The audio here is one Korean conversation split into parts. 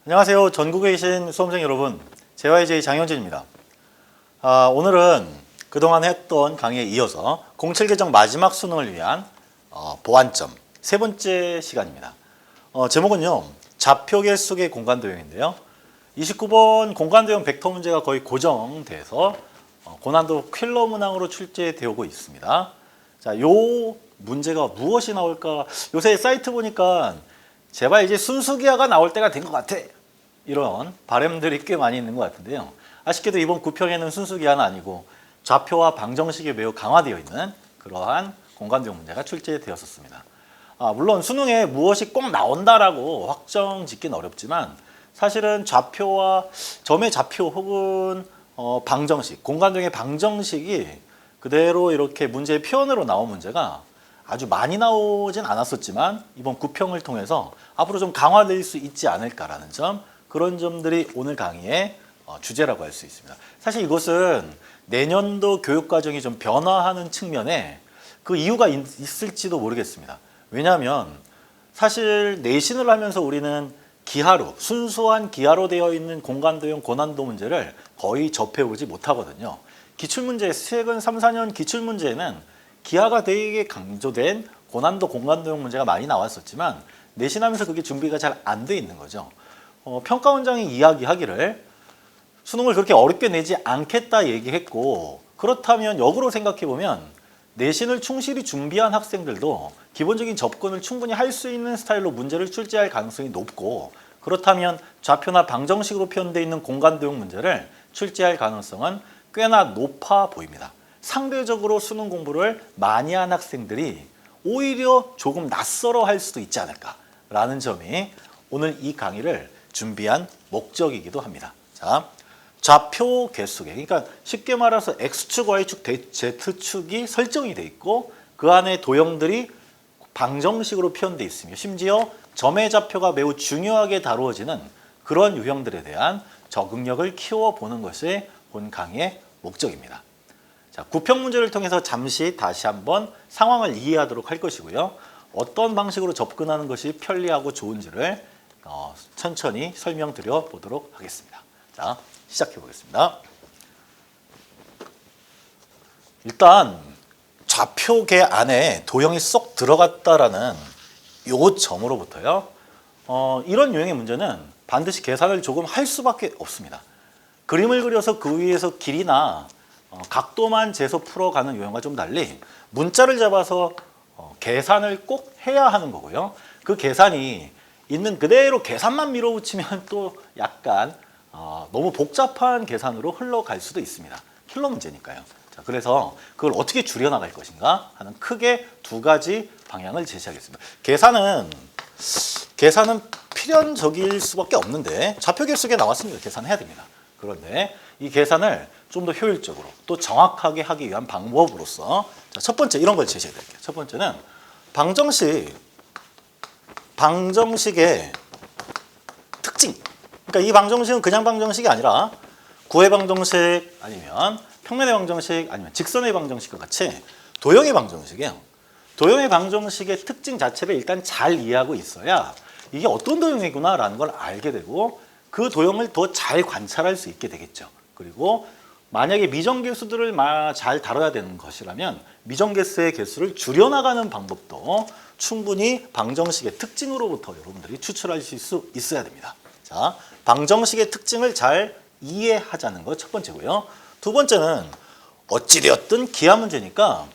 안녕하세요. 전국에 계신 수험생 여러분, JYJ 장현진입니다. 오늘은 그동안 했던 강의에 이어서 07개정 마지막 수능을 위한 보완점 세 번째 시간입니다. 제목은요, 좌표 계속의 공간도형인데요. 29번 공간도형 벡터 문제가 거의 고정돼서 고난도 퀼러 문항으로 출제되고 있습니다. 자, 요 문제가 무엇이 나올까? 요새 사이트 보니까 제발 이제 순수기하가 나올 때가 된 것 같아, 이런 바람들이 꽤 많이 있는 것 같은데요. 아쉽게도 이번 9평에는 순수기하는 아니고 좌표와 방정식이 매우 강화되어 있는 그러한 공간도형 문제가 출제되었었습니다. 물론 수능에 무엇이 꼭 나온다라고 확정 짓기는 어렵지만 사실은 좌표와 점의 좌표 혹은 방정식, 공간도형의 방정식이 그대로 이렇게 문제의 표현으로 나온 문제가 아주 많이 나오진 않았었지만 이번 9평을 통해서 앞으로 좀 강화될 수 있지 않을까라는 점, 그런 점들이 오늘 강의의 주제라고 할 수 있습니다. 사실 이것은 내년도 교육과정이 좀 변화하는 측면에 그 이유가 있을지도 모르겠습니다. 왜냐하면 사실 내신을 하면서 우리는 기하로, 순수한 기하로 되어 있는 공간도형 고난도 문제를 거의 접해보지 못하거든요. 기출문제, 최근 3, 4년 기출문제에는 기하가 되게 강조된 고난도 공간도형 문제가 많이 나왔었지만 내신하면서 그게 준비가 잘 안 돼 있는 거죠. 평가원장이 이야기하기를 수능을 그렇게 어렵게 내지 않겠다 얘기했고, 그렇다면 역으로 생각해보면 내신을 충실히 준비한 학생들도 기본적인 접근을 충분히 할 수 있는 스타일로 문제를 출제할 가능성이 높고, 그렇다면 좌표나 방정식으로 표현되어 있는 공간도형 문제를 출제할 가능성은 꽤나 높아 보입니다. 상대적으로 수능 공부를 많이 한 학생들이 오히려 조금 낯설어 할 수도 있지 않을까라는 점이 오늘 이 강의를 준비한 목적이기도 합니다. 자, 좌표 계속에, 그러니까 쉽게 말해서 X축, Y축, Z축이 설정이 돼 있고 그 안에 도형들이 방정식으로 표현되어 있으며 심지어 점의 좌표가 매우 중요하게 다루어지는 그런 유형들에 대한 적응력을 키워보는 것이 본 강의의 목적입니다. 자, 9평 문제를 통해서 잠시 다시 한번 상황을 이해하도록 할 것이고요. 어떤 방식으로 접근하는 것이 편리하고 좋은지를 천천히 설명드려 보도록 하겠습니다. 자, 시작해 보겠습니다. 일단 좌표계 안에 도형이 쏙 들어갔다라는 요 점으로부터요. 이런 유형의 문제는 반드시 계산을 조금 할 수밖에 없습니다. 그림을 그려서 그 위에서 길이나 각도만 재서 풀어가는 유형과 좀 달리 문자를 잡아서 계산을 꼭 해야 하는 거고요. 그 계산이 있는 그대로 계산만 밀어붙이면 또 약간 너무 복잡한 계산으로 흘러갈 수도 있습니다. 킬러 문제니까요. 자, 그래서 그걸 어떻게 줄여나갈 것인가 하는 크게 두 가지 방향을 제시하겠습니다. 계산은 필연적일 수밖에 없는데 좌표 계속에 나왔으니까 계산해야 됩니다. 그런데 이 계산을 좀 더 효율적으로 또 정확하게 하기 위한 방법으로서, 자, 첫 번째 이런 걸 제시해 드릴게요. 첫 번째는 방정식의 특징. 그러니까 이 방정식은 그냥 방정식이 아니라 구의 방정식 아니면 평면의 방정식 아니면 직선의 방정식과 같이 도형의 방정식이에요. 도형의 방정식의 특징 자체를 일단 잘 이해하고 있어야 이게 어떤 도형이구나라는 걸 알게 되고 그 도형을 더 잘 관찰할 수 있게 되겠죠. 그리고 만약에 미정계수들을 잘 다뤄야 되는 것이라면 미정계수의 개수를 줄여나가는 방법도 충분히 방정식의 특징으로부터 여러분들이 추출하실 수 있어야 됩니다. 자, 방정식의 특징을 잘 이해하자는 것 첫 번째고요. 두 번째는 어찌되었든 기하 문제니까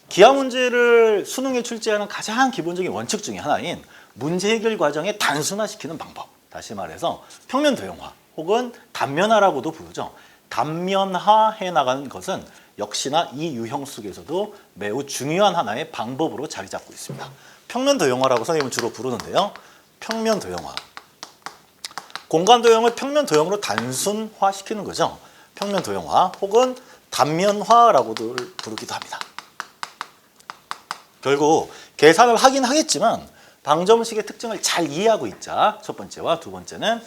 기하 문제를 수능에 출제하는 가장 기본적인 원칙 중에 하나인 문제 해결 과정에 단순화시키는 방법. 다시 말해서 평면 도형화 혹은 단면화라고도 부르죠. 단면화해 나가는 것은 역시나 이 유형 속에서도 매우 중요한 하나의 방법으로 자리 잡고 있습니다. 평면 도형화라고 선생님은 주로 부르는데요. 평면 도형화. 공간 도형을 평면 도형으로 단순화시키는 거죠. 평면 도형화 혹은 단면화라고도 부르기도 합니다. 결국 계산을 하긴 하겠지만 방정식의 특징을 잘 이해하고 있자. 첫 번째와 두 번째는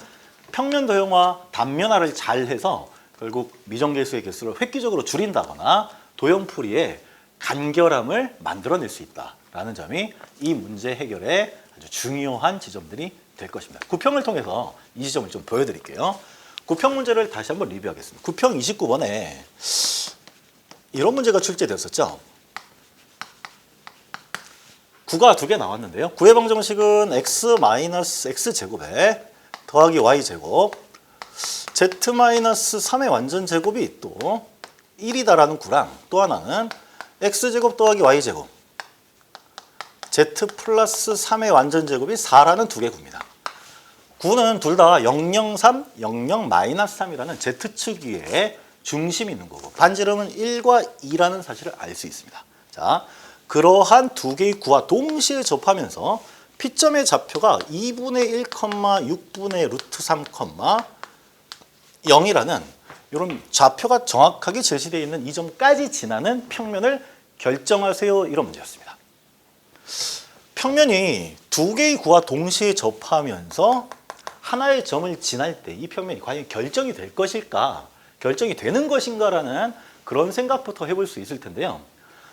평면 도형화, 단면화를 잘 해서 결국 미정계수의 개수를 획기적으로 줄인다거나 도형풀이의 간결함을 만들어낼 수 있다라는 점이 이 문제 해결의 아주 중요한 지점들이 될 것입니다. 구평을 통해서 이 지점을 좀 보여드릴게요. 구평 문제를 다시 한번 리뷰하겠습니다. 구평 29번에 이런 문제가 출제되었었죠. 구가 두 개 나왔는데요. 구의 방정식은 x-x제곱에 더하기 y제곱 z-3의 완전제곱이 또 1이다라는 구랑 또 하나는 x제곱 더하기 y제곱 z 플러스 3의 완전제곱이 4라는 두 개 구입니다. 구는 둘 다 003, 00-3이라는 z축 위에 중심이 있는 거고 반지름은 1과 2라는 사실을 알 수 있습니다. 자, 그러한 두 개의 구와 동시에 접하면서 P점의 좌표가 2분의 1, 6분의 루트 3, 0이라는 이런 좌표가 정확하게 제시되어 있는 이 점까지 지나는 평면을 결정하세요. 이런 문제였습니다. 평면이 두 개의 구와 동시에 접하면서 하나의 점을 지날 때 이 평면이 과연 결정이 될 것일까? 결정이 되는 것인가라는 그런 생각부터 해볼 수 있을 텐데요.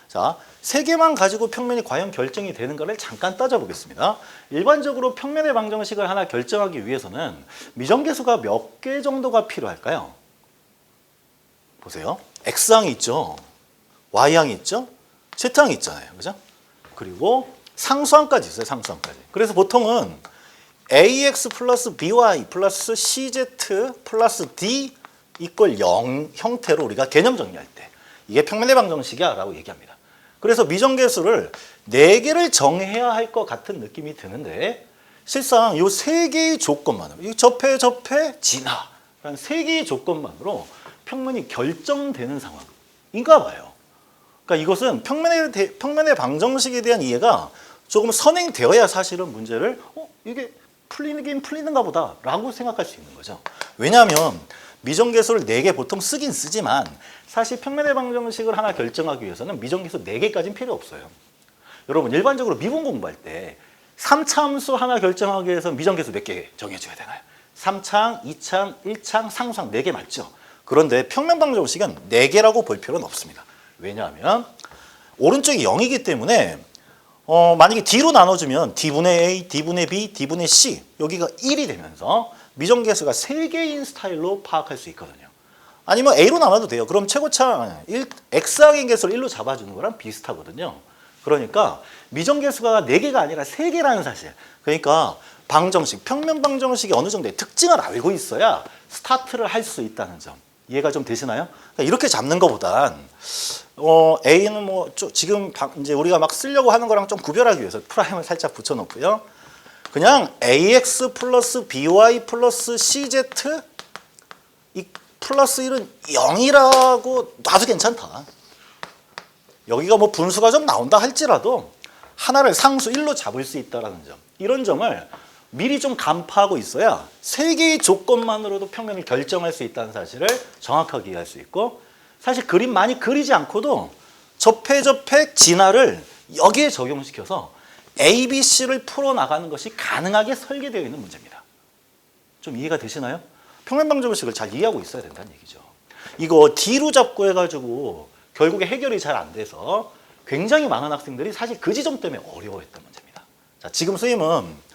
자, 세 개만 가지고 평면이 과연 결정이 되는가를 잠깐 따져보겠습니다. 일반적으로 평면의 방정식을 하나 결정하기 위해서는 미정계수가 몇 개 정도가 필요할까요? 보세요. X항이 있죠. Y항이 있죠. Z항이 있잖아요. 그죠? 그리고 상수항까지 있어요. 상수항까지. 그래서 보통은 AX 플러스 BY 플러스 CZ 플러스 D 이퀄 0 형태로 우리가 개념 정리할 때 이게 평면의 방정식이야 라고 얘기합니다. 그래서 미정계수를 4개를 정해야 할 것 같은 느낌이 드는데 실상 이 3개의 조건만으로 이 접해, 진화 라는 3개의 조건만으로 평면이 결정되는 상황인가 봐요. 그러니까 이것은 평면의 방정식에 대한 이해가 조금 선행되어야 사실은 문제를 이게 풀리는가 보다 라고 생각할 수 있는 거죠. 왜냐하면 미정계수를 4개 보통 쓰긴 쓰지만 사실 평면의 방정식을 하나 결정하기 위해서는 미정계수 4개까지는 필요 없어요. 여러분 일반적으로 미분 공부할 때 3차함수 하나 결정하기 위해서 미정계수 몇 개 정해줘야 되나요? 3차항, 2차항, 1차항, 상수항 4개 맞죠? 그런데 평면 방정식은 4개라고 볼 필요는 없습니다. 왜냐하면 오른쪽이 0이기 때문에 만약에 D로 나눠주면 D분의 A, D분의 B, D분의 C 여기가 1이 되면서 미정계수가 3개인 스타일로 파악할 수 있거든요. 아니면 A로 나눠도 돼요. 그럼 최고차 X항의 개수를 1로 잡아주는 거랑 비슷하거든요. 그러니까 미정계수가 4개가 아니라 3개라는 사실. 그러니까 방정식, 평면 방정식이 어느 정도의 특징을 알고 있어야 스타트를 할 수 있다는 점. 이해가 좀 되시나요? 그러니까 이렇게 잡는 것보단 A는 지금 이제 우리가 막 쓰려고 하는 거랑 좀 구별하기 위해서 프라임을 살짝 붙여놓고요. 그냥 AX 플러스 BY 플러스 CZ 이 플러스 1은 0이라고 놔도 괜찮다. 여기가 뭐 분수가 좀 나온다 할지라도 하나를 상수 1로 잡을 수 있다는 점. 이런 점을 미리 좀 간파하고 있어야 3개의 조건만으로도 평면을 결정할 수 있다는 사실을 정확하게 이해할 수 있고 사실 그림 많이 그리지 않고도 접해 진화를 여기에 적용시켜서 A, B, C를 풀어나가는 것이 가능하게 설계되어 있는 문제입니다. 좀 이해가 되시나요? 평면 방정식을 잘 이해하고 있어야 된다는 얘기죠. 이거 D로 잡고 해가지고 결국에 해결이 잘 안 돼서 굉장히 많은 학생들이 사실 그 지점 때문에 어려워했던 문제입니다. 자, 지금 선생님은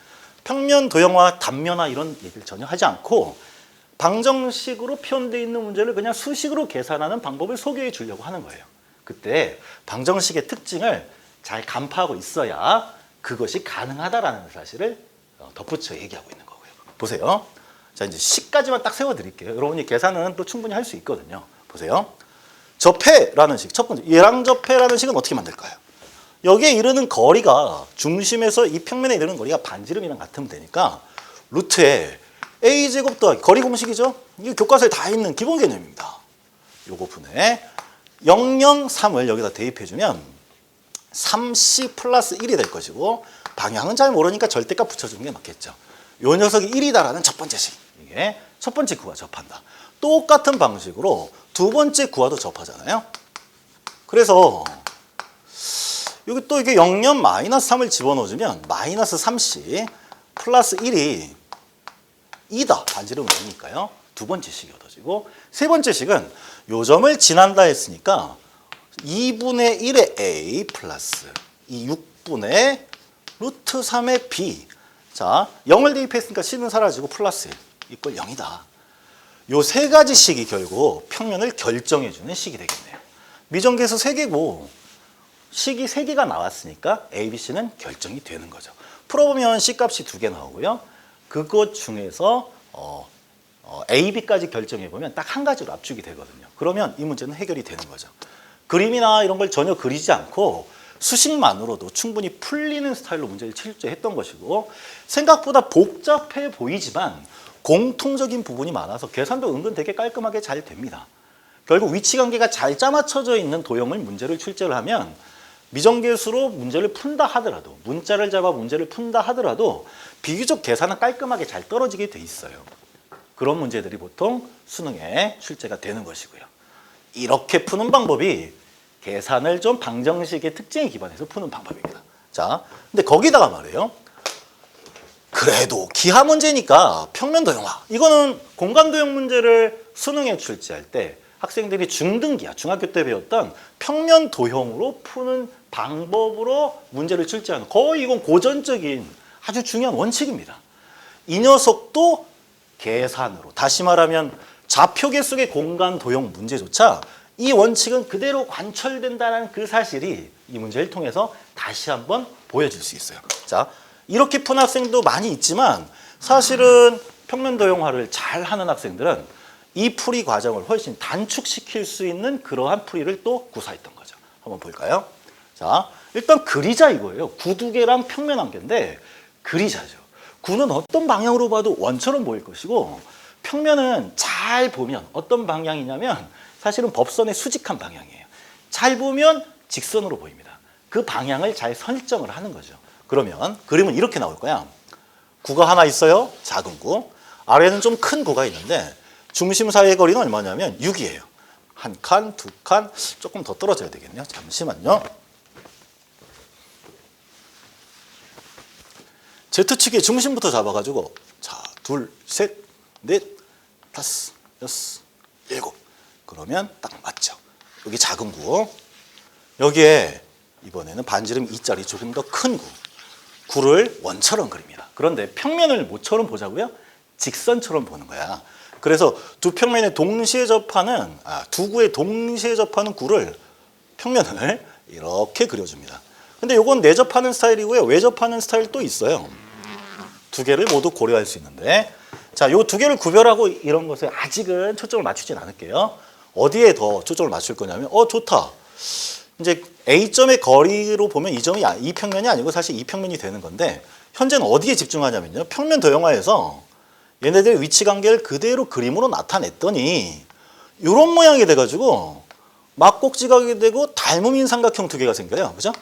평면 도형화, 단면화 이런 얘기를 전혀 하지 않고 방정식으로 표현되어 있는 문제를 그냥 수식으로 계산하는 방법을 소개해 주려고 하는 거예요. 그때 방정식의 특징을 잘 간파하고 있어야 그것이 가능하다라는 사실을 덧붙여 얘기하고 있는 거고요. 보세요. 자, 이제 식까지만 딱 세워드릴게요. 여러분이 계산은 또 충분히 할 수 있거든요. 보세요. 접해라는 식, 첫 번째 얘랑 접해라는 식은 어떻게 만들까요? 여기에 이르는 거리가 중심에서 이 평면에 이르는 거리가 반지름이랑 같으면 되니까 루트에 A제곱 더하기 거리 공식이죠? 이게 교과서에 다 있는 기본 개념입니다. 요거 분에 003을 여기다 대입해주면 3C 플러스 1이 될 것이고 방향은 잘 모르니까 절대값 붙여주는 게 맞겠죠. 요 녀석이 1이다라는 첫 번째 식. 이게 첫 번째 구와 접한다. 똑같은 방식으로 두 번째 구와도 접하잖아요. 그래서 여기 또 이게 0년 마이너스 3을 집어넣어주면 마이너스 3C 플러스 1이 2다. 반지름은 2니까요. 두 번째 식이 얻어지고 세 번째 식은 요 점을 지난다 했으니까 2분의 1의 A 플러스 이 6분의 루트 3의 b. 자, 0을 대입했으니까 c는 사라지고 플러스 1 이꼴 0이다. 요 세 가지 식이 결국 평면을 결정해주는 식이 되겠네요. 미정계수 3개고 식이 3개가 나왔으니까 A, B, C는 결정이 되는 거죠. 풀어보면 C값이 2개 나오고요. 그것 중에서 A, B까지 결정해보면 딱 한 가지로 압축이 되거든요. 그러면 이 문제는 해결이 되는 거죠. 그림이나 이런 걸 전혀 그리지 않고 수식만으로도 충분히 풀리는 스타일로 문제를 출제했던 것이고, 생각보다 복잡해 보이지만 공통적인 부분이 많아서 계산도 은근 되게 깔끔하게 잘 됩니다. 결국 위치관계가 잘 짜맞춰져 있는 도형을 문제를 출제를 하면 미정계수로 문제를 푼다 하더라도, 문자를 잡아 문제를 푼다 하더라도 비교적 계산은 깔끔하게 잘 떨어지게 돼 있어요. 그런 문제들이 보통 수능에 출제가 되는 것이고요. 이렇게 푸는 방법이 계산을 좀 방정식의 특징에 기반해서 푸는 방법입니다. 자, 근데 거기다가 말이에요. 그래도 기하 문제니까 평면 도형화. 이거는 공간 도형 문제를 수능에 출제할 때 학생들이 중등기하, 중학교 때 배웠던 평면 도형으로 푸는 방법으로 문제를 출제하는, 거의 이건 고전적인 아주 중요한 원칙입니다. 이 녀석도 계산으로, 다시 말하면 좌표계 속의 공간 도형 문제조차 이 원칙은 그대로 관철된다는 그 사실이 이 문제를 통해서 다시 한번 보여줄 수 있어요. 자, 이렇게 푼 학생도 많이 있지만 사실은 평면 도형화를 잘 하는 학생들은 이 풀이 과정을 훨씬 단축시킬 수 있는 그러한 풀이를 또 구사했던 거죠. 한번 볼까요? 자, 일단 그리자 이거예요. 구 2개랑 평면 1개인데 그리자죠. 구는 어떤 방향으로 봐도 원처럼 보일 것이고, 평면은 잘 보면 어떤 방향이냐면 사실은 법선의 수직한 방향이에요. 잘 보면 직선으로 보입니다. 그 방향을 잘 설정을 하는 거죠. 그러면 그림은 이렇게 나올 거야. 구가 하나 있어요. 작은 구. 아래는 좀 큰 구가 있는데 중심 사이의 거리는 얼마냐면 6이에요. 한 칸, 두 칸, 조금 더 떨어져야 되겠네요. 잠시만요. Z축의 중심부터 잡아가지고, 자, 둘, 셋, 넷, 다섯, 여섯, 일곱. 그러면 딱 맞죠. 여기 작은 구. 여기에 이번에는 반지름 2짜리 조금 더 큰 구. 구를 원처럼 그립니다. 그런데 평면을 뭐처럼 보자고요? 직선처럼 보는 거야. 그래서 두 평면에 동시에 접하는, 두 구에 동시에 접하는 구를, 평면을 이렇게 그려줍니다. 근데 이건 내접하는 스타일이고요. 외접하는 스타일 또 있어요. 두 개를 모두 고려할 수 있는데, 자, 요 두 개를 구별하고 이런 것에 아직은 초점을 맞추진 않을게요. 어디에 더 초점을 맞출 거냐면, 좋다. 이제 A점의 거리로 보면 이 점이 이 평면이 아니고 사실 이 평면이 되는 건데, 현재는 어디에 집중하냐면요. 평면 도형화에서 얘네들의 위치 관계를 그대로 그림으로 나타냈더니 이런 모양이 돼가지고 막꼭지각이 되고 닮음인 삼각형 두 개가 생겨요. 그죠?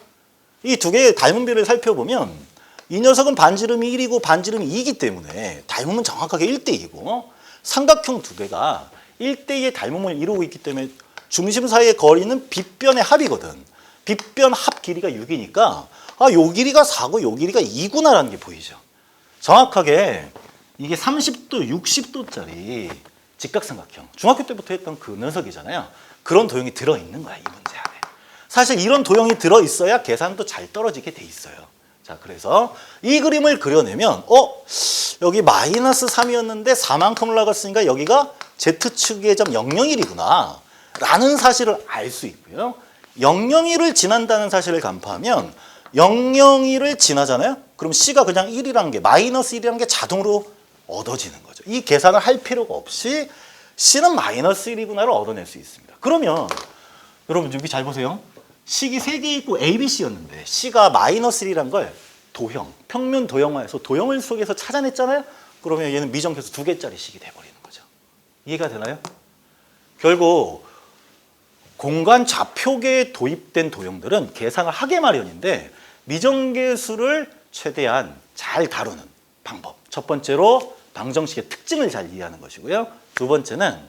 이 두 개의 닮음비를 살펴보면 이 녀석은 반지름이 1이고 반지름이 2이기 때문에 닮음은 정확하게 1대2고, 삼각형 두 개가 1대2의 닮음을 이루고 있기 때문에 중심 사이의 거리는 빗변의 합이거든. 빗변 합 길이가 6이니까 요 길이가 4고 요 길이가 2구나라는 게 보이죠. 정확하게 이게 30도, 60도짜리 직각삼각형, 중학교 때부터 했던 그 녀석이잖아요. 그런 도형이 들어있는 거야, 이 문제 안에. 사실 이런 도형이 들어있어야 계산도 잘 떨어지게 돼 있어요. 자, 그래서 이 그림을 그려내면 여기 마이너스 3이었는데 4만큼 올라갔으니까 여기가 Z축의 점 001이구나 라는 사실을 알 수 있고요. 001을 지난다는 사실을 간파하면 001을 지나잖아요. 그럼 C가 그냥 1이라는 게, 마이너스 1이라는 게 자동으로 얻어지는 거죠. 이 계산을 할 필요가 없이 C는 마이너스 1이구나를 얻어낼 수 있습니다. 그러면 여러분 여기 잘 보세요. 식이 3개 있고 A, B, C였는데 C가 마이너스 1이란 걸 도형, 평면 도형화해서 도형을 속에서 찾아냈잖아요. 그러면 얘는 미정계수 2개짜리 식이 돼버리는 거죠. 이해가 되나요? 결국 공간 좌표계에 도입된 도형들은 계산을 하게 마련인데 미정계수를 최대한 잘 다루는 방법. 첫 번째로 방정식의 특징을 잘 이해하는 것이고요. 두 번째는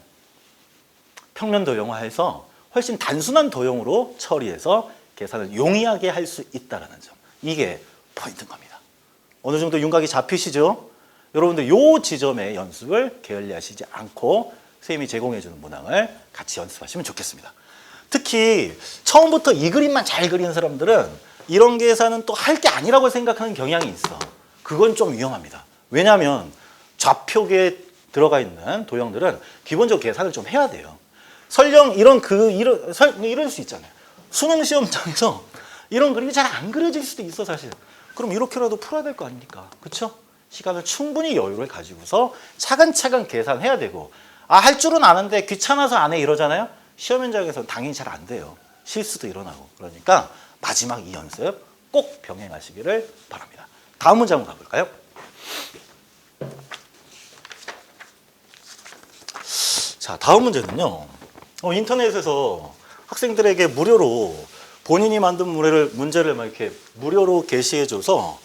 평면 도형화해서 훨씬 단순한 도형으로 처리해서 계산을 용이하게 할 수 있다는 점. 이게 포인트인 겁니다. 어느 정도 윤곽이 잡히시죠? 여러분들 이 지점의 연습을 게을리하시지 않고 선생님이 제공해주는 문항을 같이 연습하시면 좋겠습니다. 특히 처음부터 이 그림만 잘 그리는 사람들은 이런 계산은 또 할 게 아니라고 생각하는 경향이 있어. 그건 좀 위험합니다. 왜냐하면 좌표계에 들어가 있는 도형들은 기본적으로 계산을 좀 해야 돼요. 설령 이럴 수 있잖아요. 수능 시험장에서 이런 그림이 잘 안 그려질 수도 있어 사실. 그럼 이렇게라도 풀어야 될 거 아닙니까? 그렇죠? 시간을 충분히 여유를 가지고서 차근차근 계산해야 되고, 할 줄은 아는데 귀찮아서 안 해 이러잖아요. 시험 현장에서는 당연히 잘 안 돼요. 실수도 일어나고. 그러니까 마지막 이 연습 꼭 병행하시기를 바랍니다. 다음 문제 한번 가볼까요? 자, 다음 문제는요. 인터넷에서 학생들에게 무료로 본인이 만든 문제를 막 이렇게 무료로 게시해줘서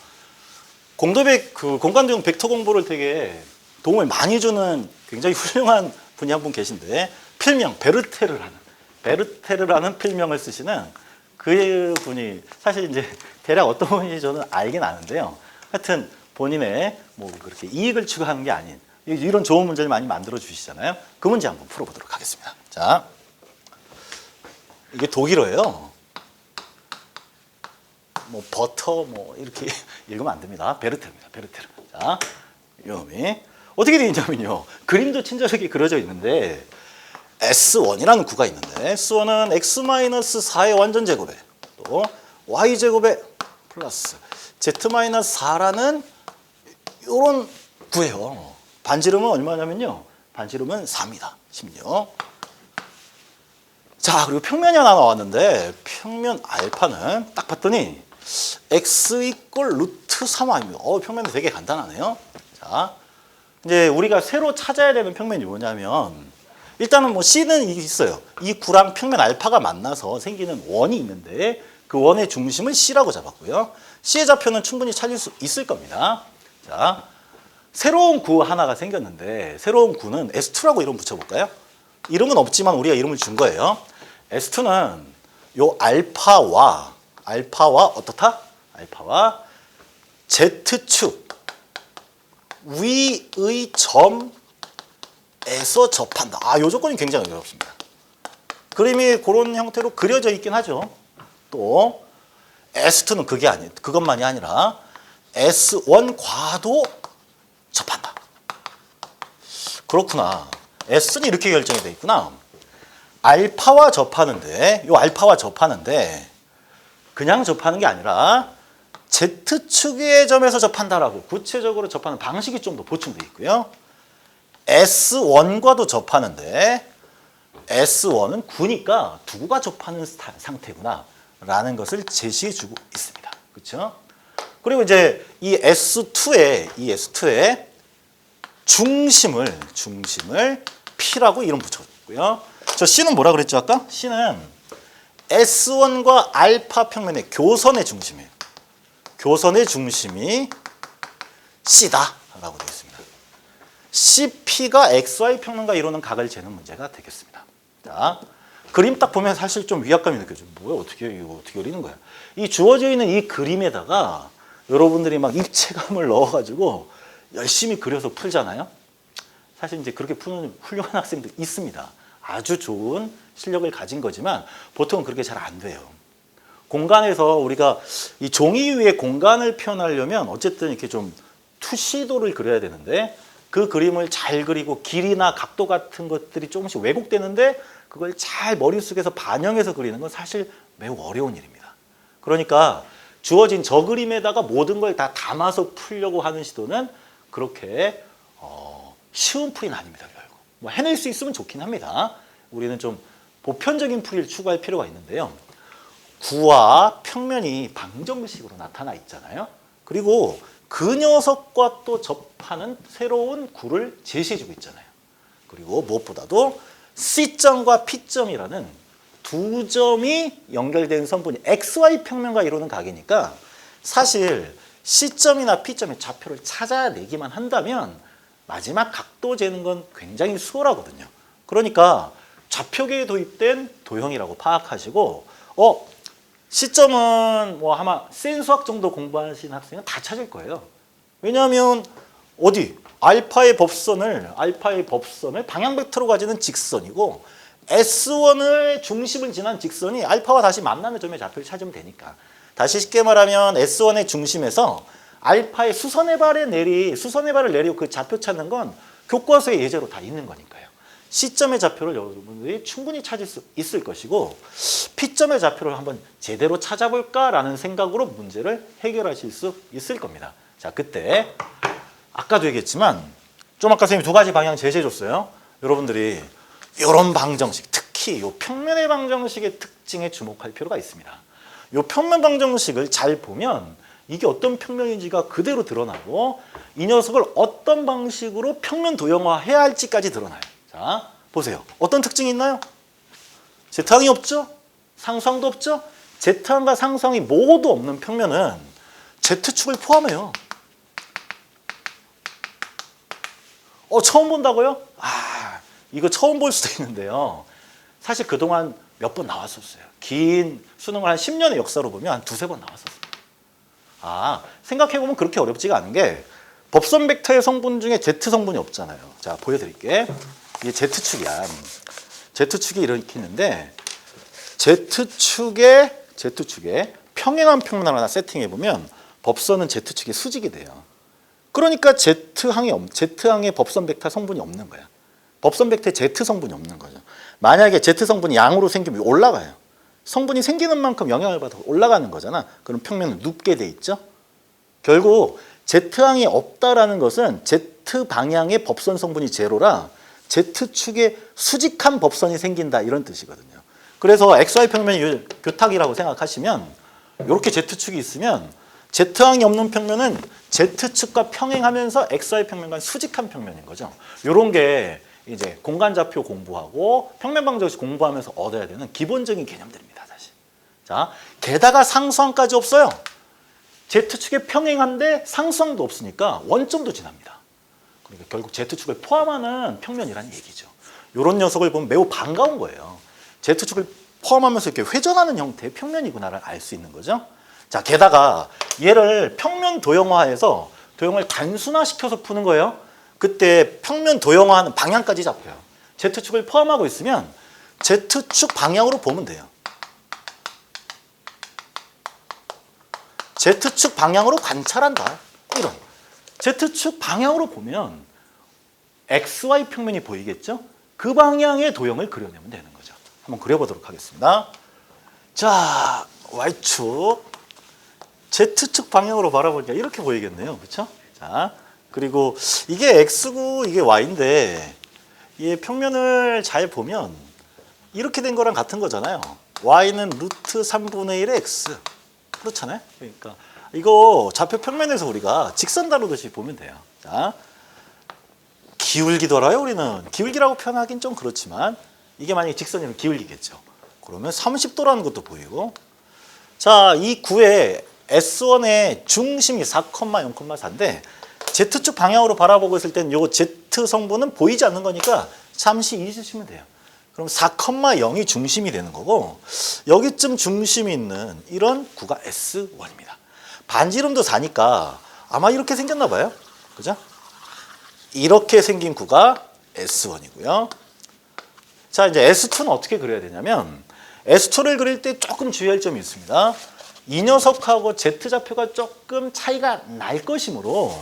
공간도형 벡터 공부를 되게 도움을 많이 주는 굉장히 훌륭한 분이 한 분 계신데, 필명 베르테르라는 필명을 쓰시는 그 분이 사실 이제 대략 어떤 분인지 저는 알긴 아는데요. 하여튼 본인의 뭐 그렇게 이익을 추구하는 게 아닌 이런 좋은 문제를 많이 만들어 주시잖아요. 그 문제 한번 풀어보도록 하겠습니다. 자, 이게 독일어예요. 뭐 버터 뭐 이렇게 읽으면 안 됩니다. 베르테르입니다. 베르테르. 자, 이놈이 어떻게 되어 있냐면요. 그림도 친절하게 그려져 있는데 S1이라는 구가 있는데, S1은 X-4의 완전 제곱에 또 Y제곱에 플러스 Z-4라는 이런 구예요. 반지름은 얼마냐면요. 반지름은 4입니다. 16. 자, 그리고 평면이 하나 나왔는데, 평면 알파는 딱 봤더니 x 이꼴 루트 3y입니다. 평면이 되게 간단하네요. 자, 이제 우리가 새로 찾아야 되는 평면이 뭐냐면, 일단은 뭐 C는 있어요. 이 구랑 평면 알파가 만나서 생기는 원이 있는데, 그 원의 중심을 C라고 잡았고요. C의 좌표는 충분히 찾을 수 있을 겁니다. 자, 새로운 구 하나가 생겼는데, 새로운 구는 S2라고 이름 붙여볼까요? 이름은 없지만 우리가 이름을 준 거예요. S2는 요 알파와 어떻다? 알파와 Z축 위의 점에서 접한다. 요 조건이 굉장히 어렵습니다. 그림이 그런 형태로 그려져 있긴 하죠. 또 S2는 그것만이 아니라 S1과도 접한다. 그렇구나. S는 이렇게 결정이 돼 있구나. 알파와 접하는데, 그냥 접하는 게 아니라 Z축의 점에서 접한다라고 구체적으로 접하는 방식이 좀 더 보충되어 있고요. S1과도 접하는데, S1은 구니까 두 구가 접하는 상태구나 라는 것을 제시해주고 있습니다. 그렇죠? 그리고 이제 이 S2의 중심을 P라고 이름 붙여줬고요. 저 C는 뭐라 그랬죠 아까? C는 S1과 알파 평면의 교선의 중심이에요. 교선의 중심이 C다라고 되어 있습니다. CP가 XY 평면과 이루는 각을 재는 문제가 되겠습니다. 자, 그림 딱 보면 사실 좀 위압감이 느껴져요. 뭐야, 이거 어떻게 그리는 거야? 이 주어져 있는 이 그림에다가 여러분들이 막 입체감을 넣어가지고 열심히 그려서 풀잖아요. 사실 이제 그렇게 푸는 훌륭한 학생들 있습니다. 아주 좋은 실력을 가진 거지만 보통은 그렇게 잘 안 돼요. 공간에서 우리가 이 종이 위에 공간을 표현하려면 어쨌든 이렇게 좀 투시도를 그려야 되는데, 그 그림을 잘 그리고 길이나 각도 같은 것들이 조금씩 왜곡되는데 그걸 잘 머릿속에서 반영해서 그리는 건 사실 매우 어려운 일입니다. 그러니까 주어진 저 그림에다가 모든 걸 다 담아서 풀려고 하는 시도는 그렇게 쉬운 풀이는 아닙니다. 결국 뭐 해낼 수 있으면 좋긴 합니다. 우리는 좀 보편적인 풀이를 추구할 필요가 있는데요. 구와 평면이 방정식으로 나타나 있잖아요. 그리고 그 녀석과 또 접하는 새로운 구를 제시해주고 있잖아요. 그리고 무엇보다도 C점과 P점이라는 두 점이 연결된 선분이 XY 평면과 이루는 각이니까 사실 C점이나 P점의 좌표를 찾아내기만 한다면 마지막 각도 재는 건 굉장히 수월하거든요. 그러니까 좌표계에 도입된 도형이라고 파악하시고, C점은 뭐 아마 센 수학 정도 공부하신 학생은 다 찾을 거예요. 왜냐하면 알파의 법선을 방향 벡터로 가지는 직선이고, S1의 중심을 지난 직선이 알파와 다시 만나는 점의 좌표를 찾으면 되니까 다시 쉽게 말하면 S1의 중심에서 알파의 수선의 발을 내리고 그 좌표 찾는 건 교과서에 예제로 다 있는 거니까요. C점의 좌표를 여러분들이 충분히 찾을 수 있을 것이고 P점의 좌표를 한번 제대로 찾아볼까라는 생각으로 문제를 해결하실 수 있을 겁니다. 자, 그때 아까도 얘기했지만 좀 아까 선생님이 두 가지 방향 제시해줬어요. 여러분들이 이런 방정식, 특히 이 평면의 방정식의 특징에 주목할 필요가 있습니다. 이 평면 방정식을 잘 보면 이게 어떤 평면인지가 그대로 드러나고 이 녀석을 어떤 방식으로 평면 도형화해야 할지까지 드러나요. 자, 보세요. 어떤 특징이 있나요? Z항이 없죠? 상수항도 없죠? Z항과 상수항이 모두 없는 평면은 Z축을 포함해요. 처음 본다고요? 이거 처음 볼 수도 있는데요. 사실 그동안 몇 번 나왔었어요. 긴 수능을 한 10년의 역사로 보면 한 두세 번 나왔었어요. 생각해보면 그렇게 어렵지가 않은 게 법선 벡터의 성분 중에 Z 성분이 없잖아요. 자, 보여드릴게. 이게 Z축이야. Z축이 이렇게 있는데 Z축에 평행한 평면을 하나 세팅해보면 법선은 Z축의 수직이 돼요. 그러니까 Z항의 법선 벡터 성분이 없는 거야. 법선 벡터에 Z 성분이 없는 거죠. 만약에 Z 성분이 양으로 생기면 올라가요. 성분이 생기는 만큼 영향을 받아 올라가는 거잖아. 그럼 평면은 눕게 돼 있죠. 결국 Z항이 없다라는 것은 Z 방향의 법선 성분이 제로라 Z축에 수직한 법선이 생긴다 이런 뜻이거든요. 그래서 XY 평면이 교탁이라고 생각하시면 이렇게 Z축이 있으면 Z항이 없는 평면은 Z축과 평행하면서 XY 평면과 수직한 평면인 거죠. 이런 게 이제 공간좌표 공부하고 평면 방정식 공부하면서 얻어야 되는 기본적인 개념들입니다, 사실. 자, 게다가 상수항까지 없어요. Z축에 평행한데 상수항도 없으니까 원점도 지납니다. 그러니까 결국 Z축을 포함하는 평면이라는 얘기죠. 이런 녀석을 보면 매우 반가운 거예요. Z축을 포함하면서 이렇게 회전하는 형태의 평면이구나를 알 수 있는 거죠. 자, 게다가 얘를 평면 도형화해서 도형을 단순화시켜서 푸는 거예요. 그때 평면 도형화하는 방향까지 잡혀요. Z축을 포함하고 있으면 Z축 방향으로 보면 돼요. Z축 방향으로 관찰한다. 이런. Z축 방향으로 보면 XY 평면이 보이겠죠? 그 방향의 도형을 그려내면 되는 거죠. 한번 그려보도록 하겠습니다. 자, Y축. Z축 방향으로 바라보니까 이렇게 보이겠네요. 그렇죠? 자, 그리고 이게 X고 이게 Y인데 이 평면을 잘 보면 이렇게 된 거랑 같은 거잖아요. Y는 루트 3분의 1의 X. 그렇잖아요. 그러니까 이거 좌표 평면에서 우리가 직선 다루듯이 보면 돼요. 자, 기울기더라요. 우리는 기울기라고 표현하긴 좀 그렇지만 이게 만약에 직선이면 기울기겠죠. 그러면 30도라는 것도 보이고 자, 이 구에 S1의 중심이 4,0,4인데 Z축 방향으로 바라보고 있을 때는 요 Z 성분은 보이지 않는 거니까 잠시 잊으시면 돼요. 그럼 4,0이 중심이 되는 거고 여기쯤 중심이 있는 이런 구가 S1입니다. 반지름도 4니까 아마 이렇게 생겼나 봐요. 그죠? 이렇게 생긴 구가 S1이고요. 자, 이제 S2는 어떻게 그려야 되냐면 S2를 그릴 때 조금 주의할 점이 있습니다. 이 녀석하고 Z좌표가 조금 차이가 날 것이므로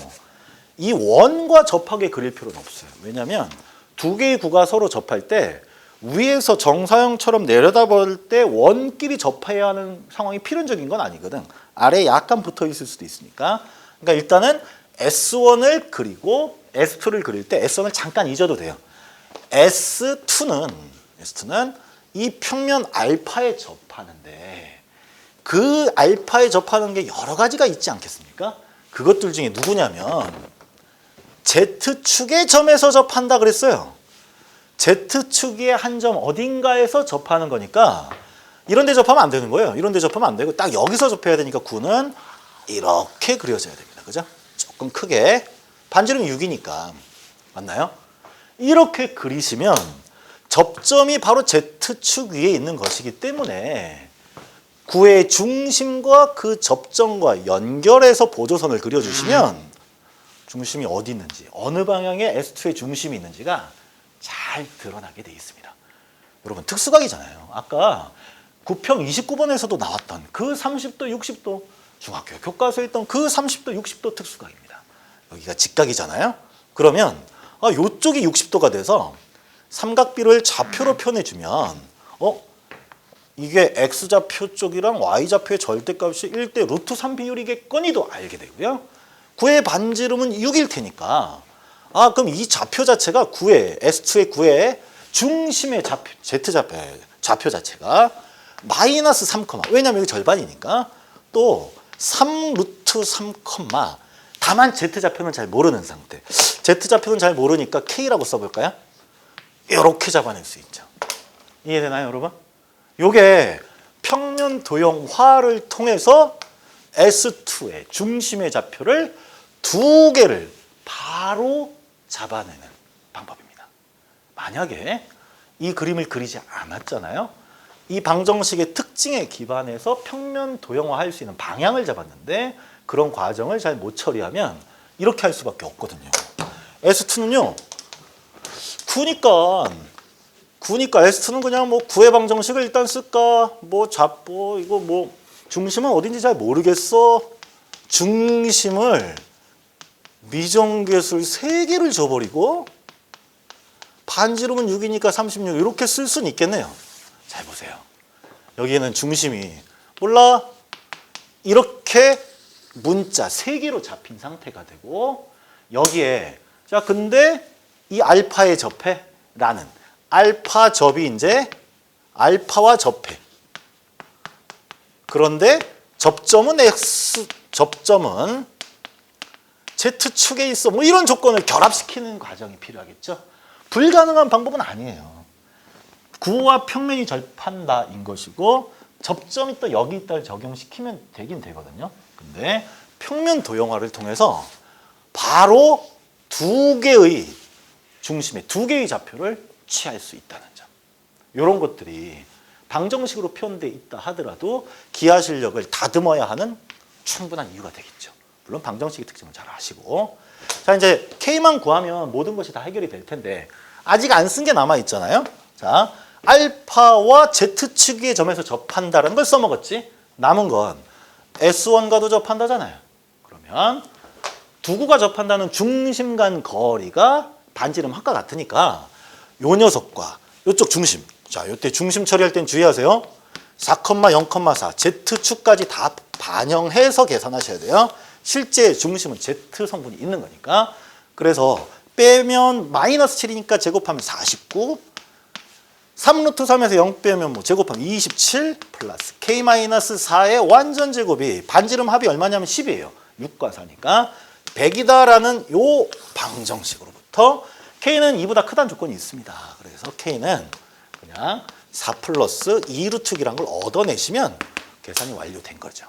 이 원과 접하게 그릴 필요는 없어요. 왜냐하면 두 개의 구가 서로 접할 때 위에서 정사형처럼 내려다볼 때 원끼리 접해야 하는 상황이 필연적인 건 아니거든. 아래에 약간 붙어 있을 수도 있으니까. 그러니까 일단은 S1을 그리고 S2를 그릴 때 S1을 잠깐 잊어도 돼요. S2는 이 평면 알파에 접하는데 그 알파에 접하는 게 여러 가지가 있지 않겠습니까? 그것들 중에 누구냐면 Z축의 점에서 접한다 그랬어요. Z축의 한 점 어딘가에서 접하는 거니까 이런 데 접하면 안 되는 거예요. 이런 데 접하면 안 되고 딱 여기서 접해야 되니까 구는 이렇게 그려져야 됩니다. 그죠? 조금 크게. 반지름이 6이니까. 맞나요? 이렇게 그리시면 접점이 바로 Z축 위에 있는 것이기 때문에 구의 중심과 그 접점과 연결해서 보조선을 그려주시면 중심이 어디 있는지, 어느 방향에 S2의 중심이 있는지가 잘 드러나게 돼 있습니다. 여러분, 특수각이잖아요. 아까 9평 29번에서도 나왔던 그 30도, 60도 중학교 교과서에 있던 그 30도, 60도 특수각입니다. 여기가 직각이잖아요. 그러면 이쪽이 60도가 돼서 삼각비를 좌표로 표현해주면 이게 x좌표 쪽이랑 y좌표의 절대값이 1대 루트 3 비율이겠거니도 알게 되고요. 구의 반지름은 6일 테니까 그럼 이 좌표 자체가 S2의 9의 중심의 좌표 자체가 마이너스 3, 왜냐면 여기 절반이니까 또 3 루트 3, 다만 Z좌표는 잘 모르는 상태. Z좌표는 잘 모르니까 K라고 써볼까요? 이렇게 잡아낼 수 있죠. 이해되나요, 여러분? 요게 평면 도형화를 통해서 S2의 중심의 좌표를 두 개를 바로 잡아내는 방법입니다. 만약에 이 그림을 그리지 않았잖아요. 이 방정식의 특징에 기반해서 평면 도형화할 수 있는 방향을 잡았는데 그런 과정을 잘 못 처리하면 이렇게 할 수밖에 없거든요. S2는요. 9니까 S2는 그냥 9의 방정식을 일단 쓸까? 이거 중심은 어딘지 잘 모르겠어. 중심을 미정계수를 3개를 줘버리고 반지름은 6이니까 36 이렇게 쓸 수는 있겠네요. 잘 보세요. 여기에는 중심이 몰라 이렇게 문자 3개로 잡힌 상태가 되고 여기에 근데 이 알파에 접해 라는 알파 접이 이제 알파와 접해. 그런데 접점은 Z축에 있어. 이런 조건을 결합시키는 과정이 필요하겠죠. 불가능한 방법은 아니에요. 구와 평면이 절판다인 것이고 접점이 또 여기 있다를 적용시키면 되긴 되거든요. 근데 평면 도형화를 통해서 바로 두 개의 중심의 두 개의 좌표를 취할 수 있다는 점. 이런 것들이 방정식으로 표현되어 있다 하더라도 기하 실력을 다듬어야 하는 충분한 이유가 되겠죠. 물론 방정식의 특징을 잘 아시고. 자, 이제 K만 구하면 모든 것이 다 해결이 될 텐데 아직 안 쓴 게 남아 있잖아요. 자, 알파와 Z축의 점에서 접한다는 걸 써먹었지. 남은 건 S1과도 접한다잖아요. 그러면 두 구가 접한다는 중심 간 거리가 반지름 합과 같으니까 요 녀석과 요쪽 중심. 자, 요때 중심 처리할 땐 주의하세요. 4,0,4 Z축까지 다 반영해서 계산하셔야 돼요. 실제 중심은 Z 성분이 있는 거니까. 그래서 빼면 마이너스 7이니까 제곱하면 49. 3루트 3에서 0 빼면 제곱하면 27 플러스 K-4의 완전 제곱이 반지름 합이 얼마냐면 10이에요. 6과 4니까 100이다라는 요 방정식으로부터 K는 2보다 크다는 조건이 있습니다. 그래서 K는 그냥 4 플러스 2루트기란 걸 얻어내시면 계산이 완료된 거죠.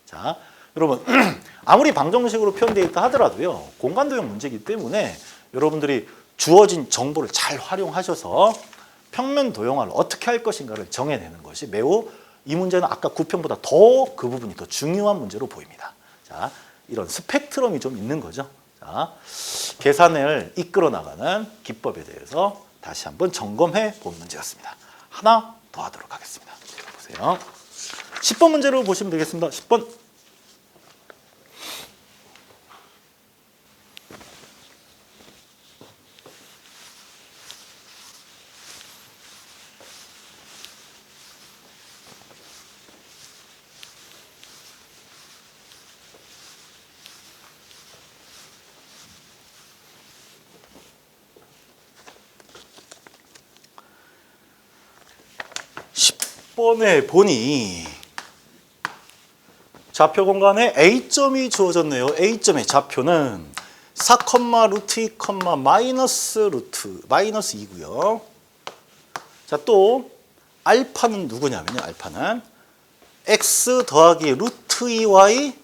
자, 여러분 아무리 방정식으로 표현되어 있다 하더라도요. 공간도형 문제이기 때문에 여러분들이 주어진 정보를 잘 활용하셔서 평면 도형화를 어떻게 할 것인가를 정해내는 것이 매우 이 문제는 아까 9평보다 더 그 부분이 더 중요한 문제로 보입니다. 자, 이런 스펙트럼이 좀 있는 거죠. 자, 계산을 이끌어 나가는 기법에 대해서 다시 한번 점검해 본 문제였습니다. 하나 더 하도록 하겠습니다. 보세요. 10번 문제로 보시면 되겠습니다. 10번. 번에 보니 좌표 공간에 A점이 주어졌네요. A점의 좌표는 4, 루트 2, 마이너스 2고요. 자, 또 알파는 누구냐면요. 알파는 x 더하기 루트 2y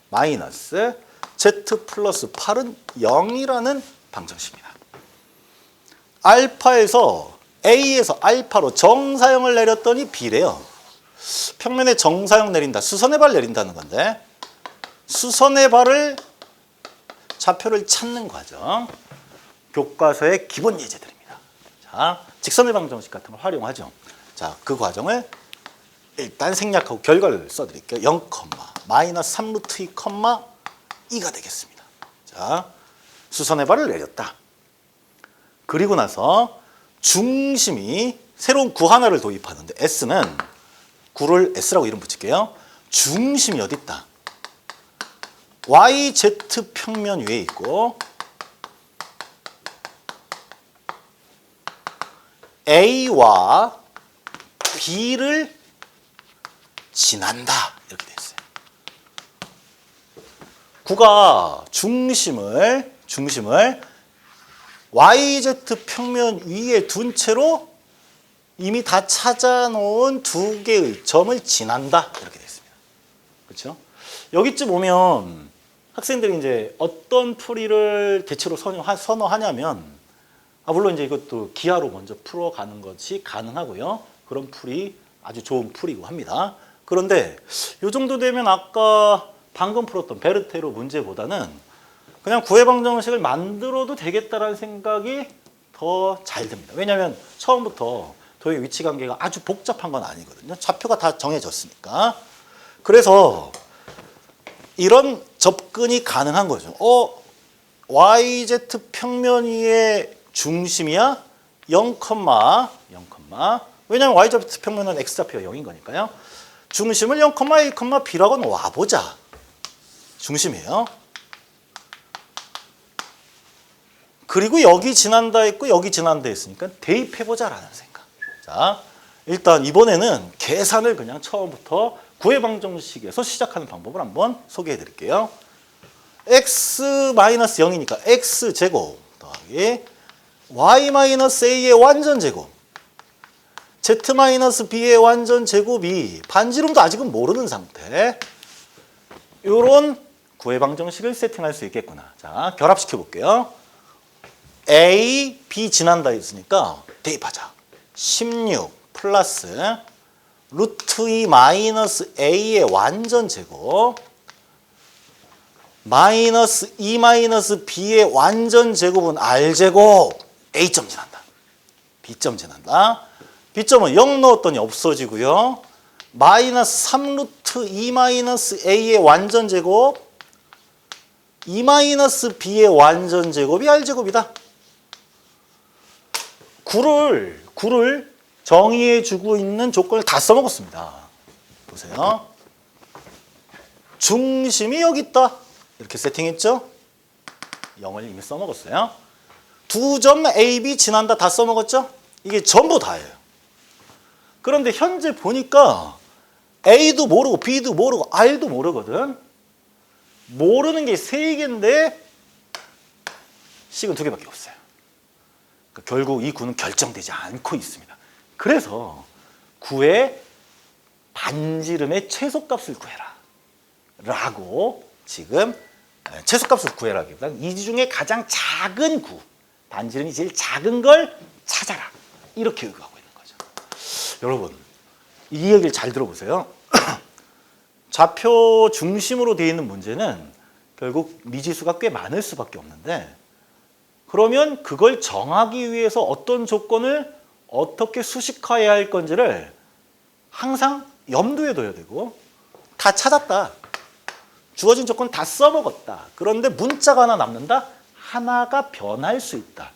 마이너스 z 플러스 8은 0이라는 방정식입니다. 알파에서 A에서 알파로 정사형을 내렸더니 B래요. 평면에 정사형 내린다. 수선의 발 내린다는 건데 수선의 발을 좌표를 찾는 과정. 교과서의 기본 예제들입니다. 자, 직선의 방정식 같은 걸 활용하죠. 자, 그 과정을 일단 생략하고 결과를 써드릴게요. 0, 마이너스 3 루트 2, 2가 되겠습니다. 자, 수선의 발을 내렸다. 그리고 나서 중심이 새로운 구 하나를 도입하는데 S는 구를 S라고 이름 붙일게요. 중심이 어디 있다? YZ 평면 위에 있고 A와 B를 지난다. 이렇게 돼 있어요. 구가 중심을 YZ 평면 위에 둔 채로 이미 다 찾아놓은 두 개의 점을 지난다. 이렇게 돼 있습니다. 그렇죠? 여기쯤 오면 학생들이 이제 어떤 풀이를 대체로 선호하냐면 물론 이제 이것도 기하로 먼저 풀어가는 것이 가능하고요. 그런 풀이 아주 좋은 풀이고 합니다. 그런데 이 정도 되면 아까 방금 풀었던 베르테로 문제보다는 그냥 구해방정식을 만들어도 되겠다라는 생각이 더 잘 듭니다. 왜냐하면 처음부터 도의 위치 관계가 아주 복잡한 건 아니거든요. 좌표가 다 정해졌으니까. 그래서 이런 접근이 가능한 거죠. YZ 평면 위의 중심이야? 0, 왜냐하면 YZ 평면은 X좌표가 0인 거니까요. 중심을 0, A, B라고 놔보자. 중심이에요. 그리고 여기 지난다 했고 여기 지난다 했으니까 대입해보자라는 생각. 자, 일단 이번에는 계산을 그냥 처음부터 구해방정식에서 시작하는 방법을 한번 소개해 드릴게요. X-0이니까 X제곱 더하기 Y-A의 완전제곱 Z-B의 완전제곱이 반지름도 아직은 모르는 상태. 이런 구해방정식을 세팅할 수 있겠구나. 자, 결합시켜 볼게요. A, B 지난다 했으니까 대입하자. 16 플러스 루트 2 마이너스 A의 완전제곱 마이너스 2 마이너스 B의 완전제곱은 R제곱 A점 지난다. B점 지난다. B점은 0 넣었더니 없어지고요. 마이너스 3 루트 2 마이너스 A의 완전제곱 2 마이너스 B의 완전제곱이 R제곱이다. 구를 정의해주고 있는 조건을 다 써먹었습니다. 보세요. 중심이 여기 있다. 이렇게 세팅했죠? 0을 이미 써먹었어요. 두 점 A, B 지난다 다 써먹었죠? 이게 전부 다예요. 그런데 현재 보니까 A도 모르고 B도 모르고 R도 모르거든. 모르는 게 3개인데 식은 2개밖에 없어요. 그러니까 결국 이 구는 결정되지 않고 있습니다. 그래서 구의 반지름의 최소값을 구해라 라고 지금 최소값을 구해라기보다는 이 중에 가장 작은 구, 반지름이 제일 작은 걸 찾아라 이렇게 의거하고 있는 거죠. 여러분 이 얘기를 잘 들어보세요. 좌표 중심으로 되어 있는 문제는 결국 미지수가 꽤 많을 수밖에 없는데 그러면 그걸 정하기 위해서 어떤 조건을 어떻게 수식화해야 할 건지를 항상 염두에 둬야 되고 다 찾았다. 주어진 조건 다 써먹었다. 그런데 문자가 하나 남는다. 하나가 변할 수 있다.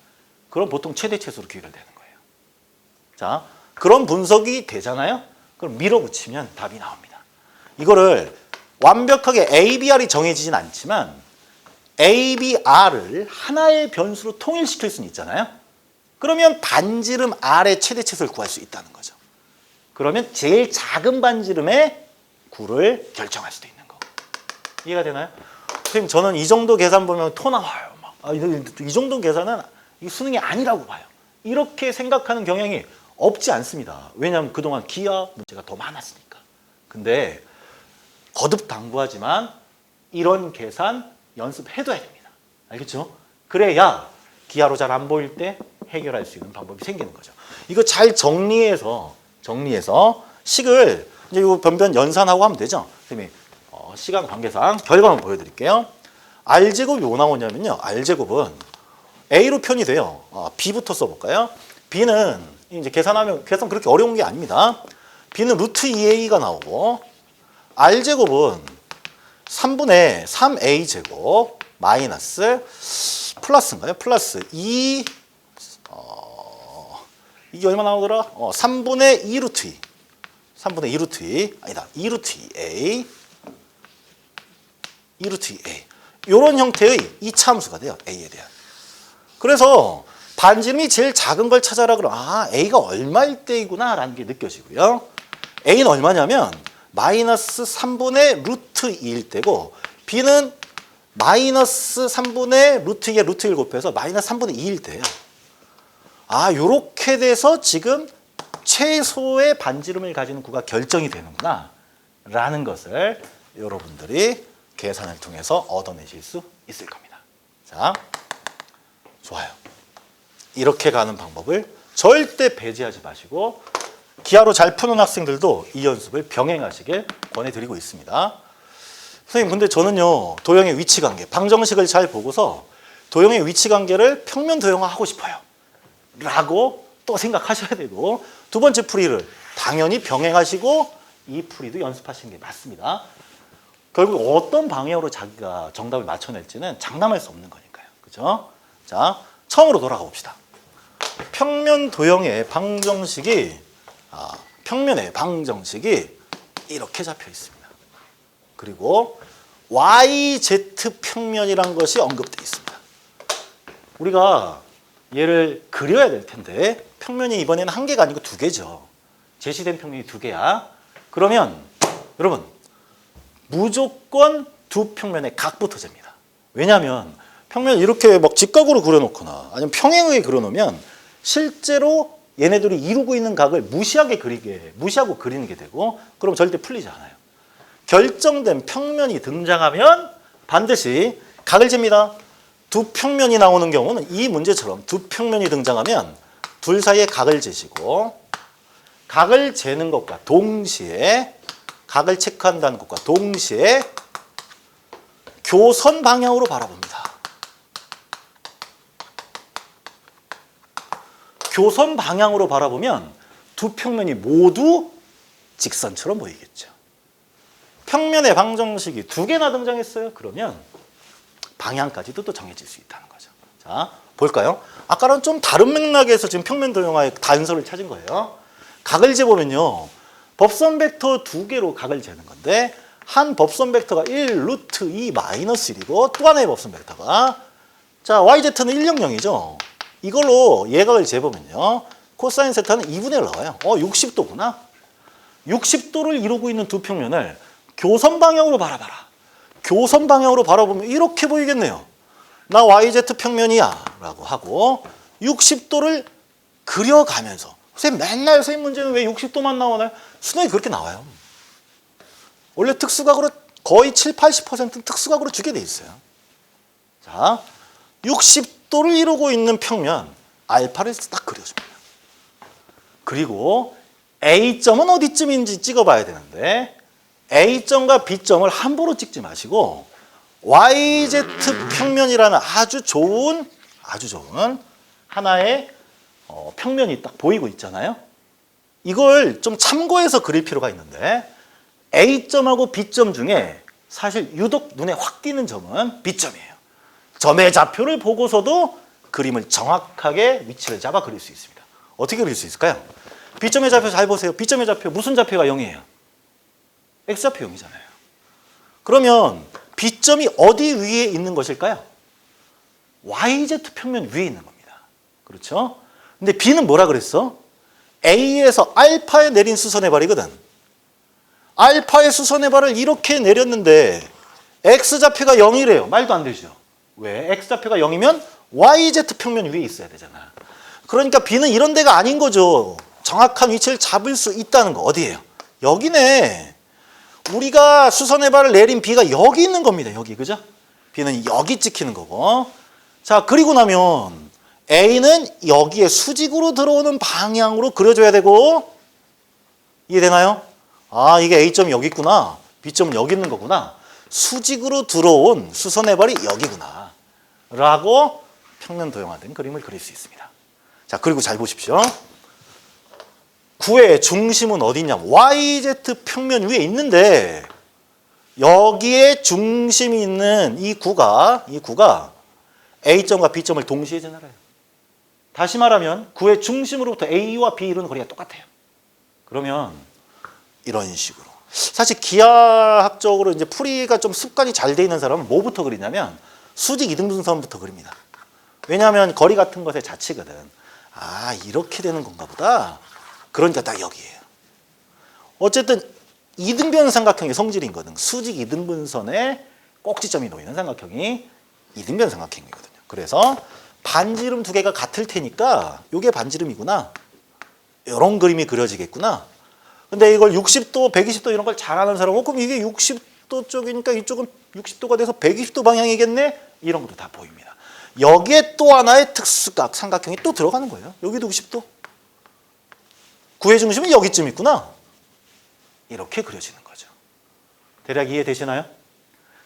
그럼 보통 최대 최소로 귀결되는 거예요. 자, 그런 분석이 되잖아요. 그럼 밀어붙이면 답이 나옵니다. 이거를 완벽하게 ABR이 정해지진 않지만 ABR을 하나의 변수로 통일시킬 수는 있잖아요. 그러면 반지름 R의 최대 최소를 구할 수 있다는 거죠. 그러면 제일 작은 반지름의 구를 결정할 수도 있는 거고. 이해가 되나요? 선생님 저는 이 정도 계산 보면 토 나와요. 이 정도 계산은 수능이 아니라고 봐요. 이렇게 생각하는 경향이 없지 않습니다. 왜냐하면 그동안 기하 문제가 더 많았으니까. 근데 거듭 당부하지만 이런 계산 연습해둬야 됩니다. 알겠죠? 그래야 기하로 잘 안 보일 때 해결할 수 있는 방법이 생기는 거죠. 이거 잘 정리해서 식을 이제 이거 변변 연산하고 하면 되죠. 선생님이 시간 관계상 결과만 보여드릴게요. R제곱이 뭐 나오냐면요. R제곱은 A로 표현이 돼요. B부터 써볼까요? B는 이제 계산 그렇게 어려운 게 아닙니다. B는 루트 2A가 나오고 R제곱은 3분의 3A제곱 마이너스 플러스인가요? 플러스 2 이게 얼마 나오더라? 3분의 2 루트 2 3분의 2 루트 2 아니다 2 루트 2A 2 루트 2A 이런 형태의 이차함수가 돼요. A에 대한. 그래서 반지름이 제일 작은 걸 찾아라 그러면 A가 얼마일 때이구나 라는 게 느껴지고요. A는 얼마냐면 마이너스 3분의 루트 2일 때고 B는 마이너스 3분의 루트 2에 루트 1 곱해서 마이너스 3분의 2일 때예요. 요렇게 돼서 지금 최소의 반지름을 가지는 구가 결정이 되는구나 라는 것을 여러분들이 계산을 통해서 얻어내실 수 있을 겁니다. 자, 좋아요. 이렇게 가는 방법을 절대 배제하지 마시고 기하로 잘 푸는 학생들도 이 연습을 병행하시길 권해드리고 있습니다. 선생님, 근데 저는요 도형의 위치관계, 방정식을 잘 보고서 도형의 위치관계를 평면 도형화하고 싶어요 라고 또 생각하셔야 되고, 두 번째 풀이를 당연히 병행하시고 이 풀이도 연습하시는 게 맞습니다. 결국 어떤 방향으로 자기가 정답을 맞춰낼지는 장담할 수 없는 거니까요. 그죠? 자, 처음으로 돌아가 봅시다. 평면 도형의 방정식이 평면의 방정식이 이렇게 잡혀 있습니다. 그리고 YZ 평면이란 것이 언급되어 있습니다. 우리가 얘를 그려야 될 텐데 평면이 이번에는 한 개가 아니고 두 개죠. 제시된 평면이 두 개야. 그러면 여러분 무조건 두 평면의 각부터 잽니다. 왜냐하면 평면 이렇게 막 직각으로 그려놓거나 아니면 평행하게 그려놓으면 실제로 얘네들이 이루고 있는 각을 무시하고 그리는 게 되고, 그럼 절대 풀리지 않아요. 결정된 평면이 등장하면 반드시 각을 잽니다. 두 평면이 나오는 경우는 이 문제처럼 두 평면이 등장하면 둘 사이에 각을 재시고, 각을 재는 것과 동시에 각을 체크한다는 것과 동시에 교선 방향으로 바라봅니다. 교선 방향으로 바라보면 두 평면이 모두 직선처럼 보이겠죠. 평면의 방정식이 두 개나 등장했어요. 그러면 방향까지도 또 정해질 수 있다는 거죠. 자, 볼까요? 아까랑 좀 다른 맥락에서 지금 평면 도형화의 단서를 찾은 거예요. 각을 재보면요, 법선 벡터 두 개로 각을 재는 건데, 한 법선 벡터가 1 루트 2 마이너스 1이고 또 하나의 법선 벡터가 YZ는 100이죠. 이걸로 예각을 재보면요, 코사인 세타는 2분의 1 나와요. 60도구나. 60도를 이루고 있는 두 평면을 교선 방향으로 바라봐라. 교선 방향으로 바라보면 이렇게 보이겠네요. 나 YZ 평면이야 라고 하고 60도를 그려가면서, 선생님 맨날 선생님 문제는 왜 60도만 나오나요? 수능이 그렇게 나와요. 원래 특수각으로 거의 7, 80%는 특수각으로 주게 돼 있어요. 자, 60도를 이루고 있는 평면 알파를 딱 그려줍니다. 그리고 A점은 어디쯤인지 찍어봐야 되는데, A점과 B점을 함부로 찍지 마시고 YZ 평면이라는 아주 좋은 하나의 평면이 딱 보이고 있잖아요. 이걸 좀 참고해서 그릴 필요가 있는데, A점하고 B점 중에 사실 유독 눈에 확 띄는 점은 B점이에요. 점의 좌표를 보고서도 그림을 정확하게 위치를 잡아 그릴 수 있습니다. 어떻게 그릴 수 있을까요? B점의 좌표 잘 보세요. B점의 좌표 무슨 좌표가 0이에요? X좌표 0이잖아요. 그러면 B점이 어디 위에 있는 것일까요? YZ 평면 위에 있는 겁니다. 그렇죠? 근데 B는 뭐라 그랬어? A에서 알파에 내린 수선의 발이거든. 알파의 수선의 발을 이렇게 내렸는데 X좌표가 0이래요. 말도 안 되죠. 왜? X좌표가 0이면 YZ 평면 위에 있어야 되잖아. 그러니까 B는 이런 데가 아닌 거죠. 정확한 위치를 잡을 수 있다는 거. 어디예요? 여기네. 우리가 수선의 발을 내린 B가 여기 있는 겁니다. 여기, 그죠? B는 여기 찍히는 거고. 자, 그리고 나면 A는 여기에 수직으로 들어오는 방향으로 그려줘야 되고, 이해되나요? 이게 A점이 여기 있구나. B점은 여기 있는 거구나. 수직으로 들어온 수선의 발이 여기구나 라고 평면 도형화된 그림을 그릴 수 있습니다. 자, 그리고 잘 보십시오. 구의 중심은 어디냐? YZ 평면 위에 있는데 여기에 중심이 있는 이 구가 A점과 B점을 동시에 지나가요. 다시 말하면 구의 중심으로부터 A와 B 이루는 거리가 똑같아요. 그러면 이런 식으로. 사실 기하학적으로 이제 풀이가 좀 습관이 잘 돼 있는 사람은 뭐부터 그리냐면 수직 이등분선부터 그립니다. 왜냐하면 거리 같은 것의 자치거든. 아, 이렇게 되는 건가 보다. 그러니까 딱 여기예요. 어쨌든 이등변 삼각형의 성질이거든. 수직 이등분선에 꼭지점이 놓이는 삼각형이 이등변 삼각형이거든요. 그래서 반지름 두 개가 같을 테니까 이게 반지름이구나. 이런 그림이 그려지겠구나. 근데 이걸 60도, 120도 이런 걸 잘 아는 사람은 그럼 이게 60도 쪽이니까 이쪽은 60도가 돼서 120도 방향이겠네? 이런 것도 다 보입니다. 여기에 또 하나의 특수각 삼각형이 또 들어가는 거예요. 여기도 90도. 구의 중심은 여기쯤 있구나. 이렇게 그려지는 거죠. 대략 이해되시나요?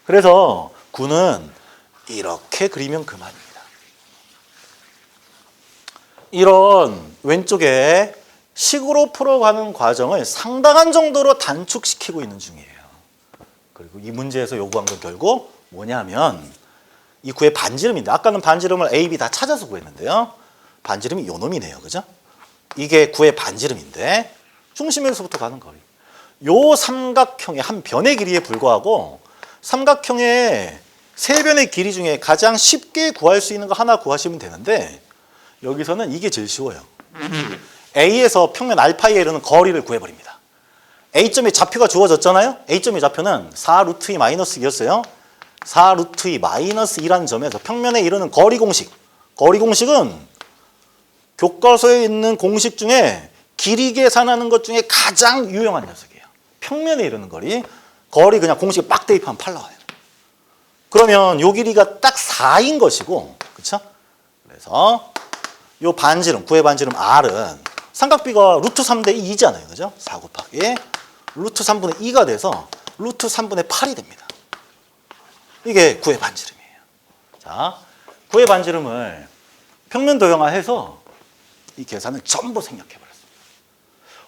그래서 구는 이렇게 그리면 그만입니다. 이런 왼쪽에 식으로 풀어가는 과정을 상당한 정도로 단축시키고 있는 중이에요. 그리고 이 문제에서 요구한 건 결국 뭐냐면 이 구의 반지름인데 아까는 반지름을 A, B 다 찾아서 구했는데요. 반지름이 요 놈이네요. 그죠? 이게 구의 반지름인데 중심에서부터 가는 거리. 요 삼각형의 한 변의 길이에 불과하고 삼각형의 세 변의 길이 중에 가장 쉽게 구할 수 있는 거 하나 구하시면 되는데 여기서는 이게 제일 쉬워요. A에서 평면 알파에 이르는 거리를 구해버립니다. A점의 좌표가 주어졌잖아요. A점의 좌표는 4루트 2 마이너스 2였어요. 4루트 2 마이너스 2라는 점에서 평면에 이르는 거리 공식. 거리 공식은 교과서에 있는 공식 중에 길이 계산하는 것 중에 가장 유용한 녀석이에요. 평면에 이르는 거리. 거리 그냥 공식에 빡 대입하면 8 나와요. 그러면 요 길이가 딱 4인 것이고, 그렇죠? 그래서 요 반지름, 구의 반지름 R은 삼각비가 루트 3대 2잖아요. 그죠? 4 곱하기 루트 3분의 2가 돼서 루트 3분의 8이 됩니다. 이게 구의 반지름이에요. 자, 구의 반지름을 평면 도형화해서 이 계산을 전부 생략해버렸습니다.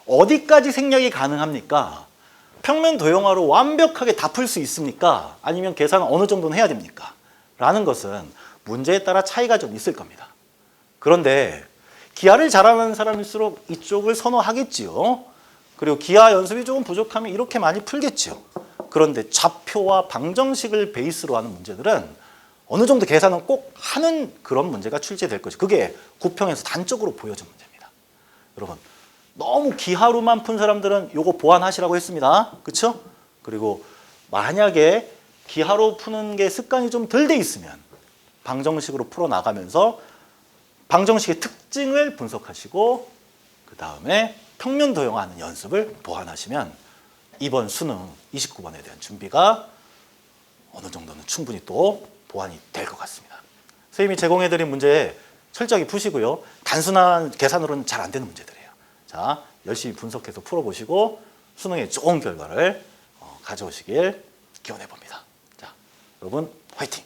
어디까지 생략이 가능합니까? 평면 도형화로 완벽하게 다 풀 수 있습니까? 아니면 계산을 어느 정도는 해야 됩니까? 라는 것은 문제에 따라 차이가 좀 있을 겁니다. 그런데 기하를 잘하는 사람일수록 이쪽을 선호하겠지요. 그리고 기하 연습이 조금 부족하면 이렇게 많이 풀겠지요. 그런데 좌표와 방정식을 베이스로 하는 문제들은 어느 정도 계산은 꼭 하는 그런 문제가 출제될 것이죠. 그게 구평에서 단적으로 보여진 문제입니다. 여러분, 너무 기하로만 푼 사람들은 요거 보완하시라고 했습니다. 그렇죠? 그리고 만약에 기하로 푸는 게 습관이 좀 덜 돼 있으면 방정식으로 풀어나가면서 방정식의 특징을 분석하시고 그 다음에 평면 도형화하는 연습을 보완하시면 이번 수능 29번에 대한 준비가 어느 정도는 충분히 또 보완이 될 것 같습니다. 선생님이 제공해드린 문제 철저하게 푸시고요. 단순한 계산으로는 잘 안 되는 문제들이에요. 자, 열심히 분석해서 풀어보시고 수능에 좋은 결과를 가져오시길 기원해 봅니다. 자, 여러분 화이팅!